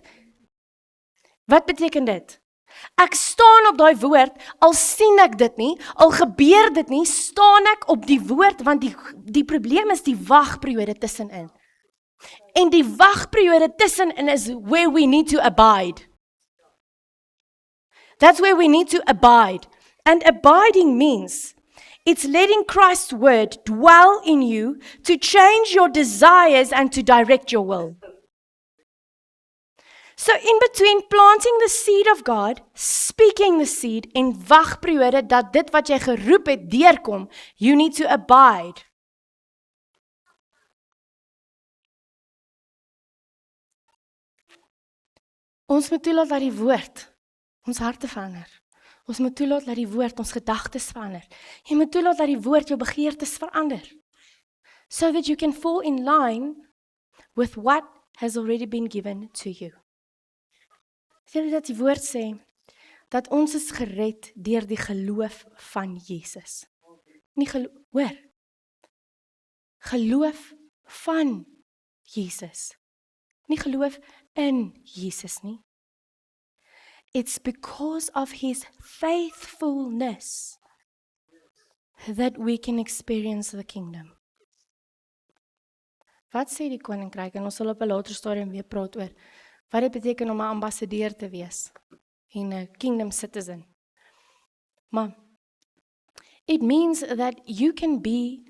Speaker 1: Wat beteken dit? Ek staan op daai woord, al sien ek dit nie, al gebeur dit nie, staan ek op die woord, want die probleem is die wagperiode tussenin. En die wagperiode tussenin is where we need to abide. That's where we need to abide. And abiding means it's letting Christ's word dwell in you to change your desires and to direct your will. So in between planting the seed of God, speaking the seed, en wagperiode dat dit wat jy geroep het deurkom, you need to abide. Ons moet toelaat dat die woord ons harte verander. Ons moet toelaat dat die woord ons gedagtes verander. Jy moet toelaat dat die woord jou begeertes verander. So that you can fall in line with what has already been given to you. Sien dat die woord sê, dat ons is gered deur die geloof van Jesus. Nie hoor. Geloof van Jesus. Nie geloof in Jesus nie. It's because of his faithfulness that we can experience the kingdom. Wat sê die koninkryk? En ons sal op 'n later stadium weer praat oor wat dit beteken om 'n ambassadeur te wees en 'n kingdom citizen. Maar it means that you can be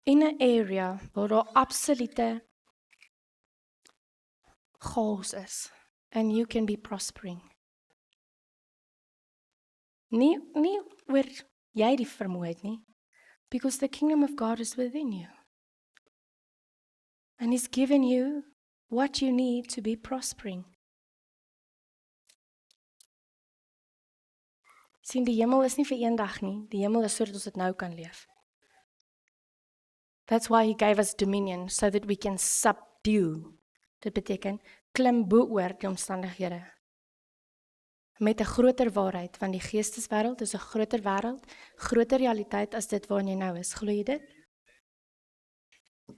Speaker 1: in an area waar daar absolute chaos is and you can be prospering. Nie oor jy die vermoë het nie, because the kingdom of God is within you. And he's given you what you need to be prospering. Sien, die hemel is nie vir eendag nie. Die hemel is sodat ons dit nou kan leef. That's why he gave us dominion, so that we can subdue. Dit beteken, klim bo oor die omstandighede. Met 'n groter waarheid, want die geesteswêreld is 'n groter wêreld, groter realiteit as dit waarin jy nou is. Glo jy dit?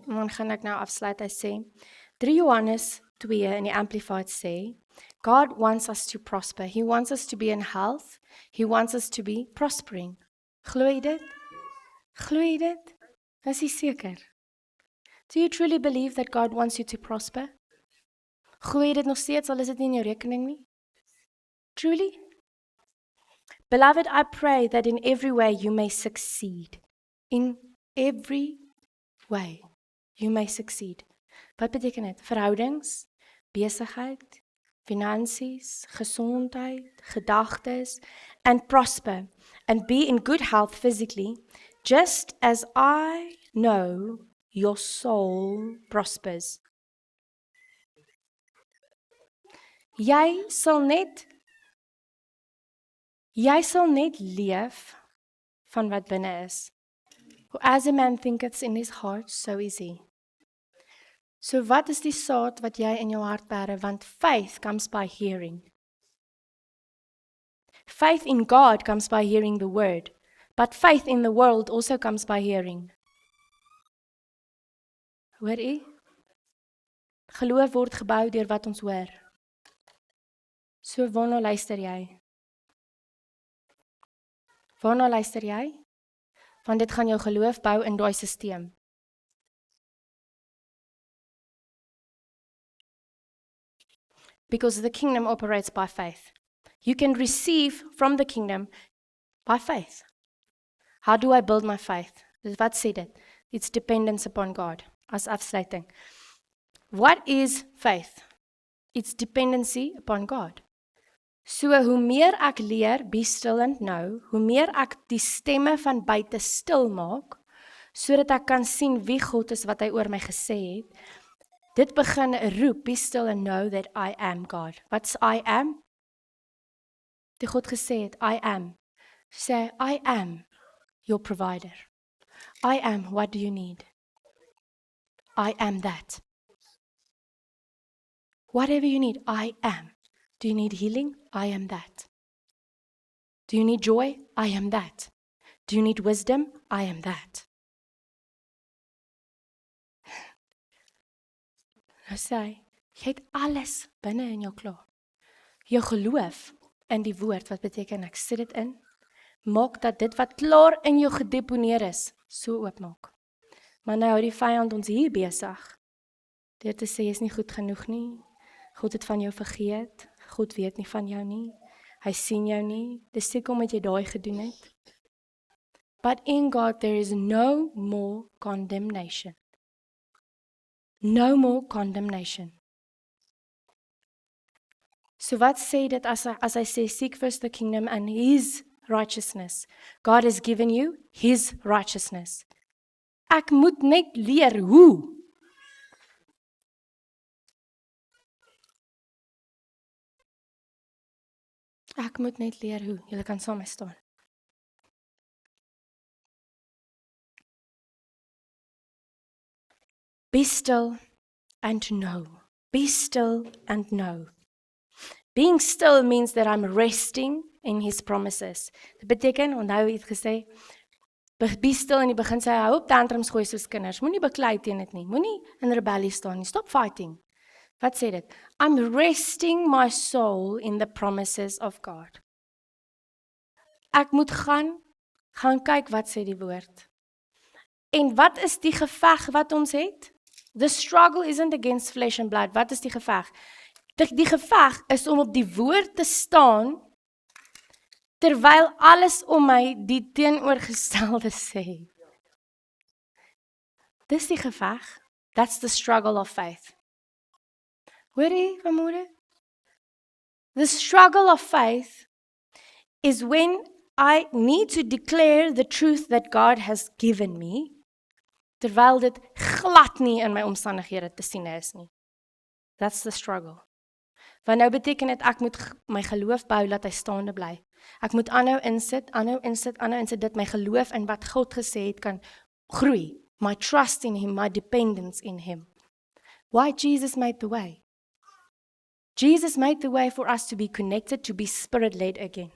Speaker 1: En dan gaan ek nou afsluit. Hy sê, 3 Johannes 2 in die Amplified sê, God wants us to prosper. He wants us to be in health. He wants us to be prospering. Glo jy dit? Glo jy dit? Is jy seker? Do you truly believe that God wants you to prosper? Glo jy dit nog steeds, al is dit nie in jou rekening nie? Truly? Beloved, I pray that in every way you may succeed. In every way you may succeed. Wat beteken dit? Verhoudings, besigheid, finansies, gesondheid, gedagtes, and prosper, and be in good health physically, just as I know your soul prospers. Jy sal net leef van wat binne is. As a man thinketh in his heart, so is he. So wat is die saad wat jy in jou hart bære? Want faith comes by hearing. Faith in God comes by hearing the word. But faith in the world also comes by hearing. Hoor jy? Geloof word gebou deur wat ons hoor. So waarna luister jy? Waarna luister jy? Want dit gaan jou geloof bou in daai stelsel. Because the kingdom operates by faith. You can receive from the kingdom by faith. How do I build my faith? Dis wat sê dit? It's dependence upon God. As afsluiting. What is faith? It's dependency upon God. So hoe meer ek leer, be still and know, hoe meer ek die stemme van buite stil maak, sodat ek kan sien wie God is wat hy oor my gesê het. Dit begin 'n roep, be still and know that I am God. Wat's I am? Die God gesê het, I am. Sê, I am your provider. I am, what do you need? I am that. Whatever you need, I am. Do you need healing? I am that. Do you need joy? I am that. Do you need wisdom? I am that. Nou sê hy, jy het alles binne in jou klaar. Jou geloof in die woord, wat beteken ek sit dit in, maak dat dit wat klaar in jou gedeponeer is, so oopmaak. Maar nou hou die vyand ons hier besig, deur te sê, jy is nie goed genoeg nie, God het van jou vergeet, God weet nie van jou nie, hy sien jou nie, dis seker omdat jy daai gedoen het. But in God there is no more condemnation. No more condemnation. So wat sê dit as hy sê, seek first the kingdom and His righteousness. God has given you His righteousness. Ek moet net leer hoe. Ek moet net leer hoe. Julle kan saam met my staan. Be still and know. Be still and know. Being still means that I'm resting in His promises. Dit beteken, onthou het gesê, be still in die begin sê, hou op tantrums gooi soos kinders, moenie beklei teen dit nie, moenie in rebellie staan nie, stop fighting. Wat sê dit? I'm resting my soul in the promises of God. Ek moet gaan kyk wat sê die woord. En wat is die geveg wat ons het? The struggle isn't against flesh and blood. Wat is die geveg? Die geveg is om op die woord te staan, terwyl alles om my die teenoorgestelde sê. Dis die geveg. That's the struggle of faith. Hoor jy vanmôre? The struggle of faith is when I need to declare the truth that God has given me, terwyl dit glad nie in my omstandighede te sien is nie. That's the struggle. Want nou beteken dit ek moet my geloof bou dat hy staande bly. Ek moet aanhou insit, dit my geloof in wat God gesê het kan groei. My trust in Him, my dependence in Him. Why Jesus made the way? Jesus made the way for us to be connected, to be spirit-led again.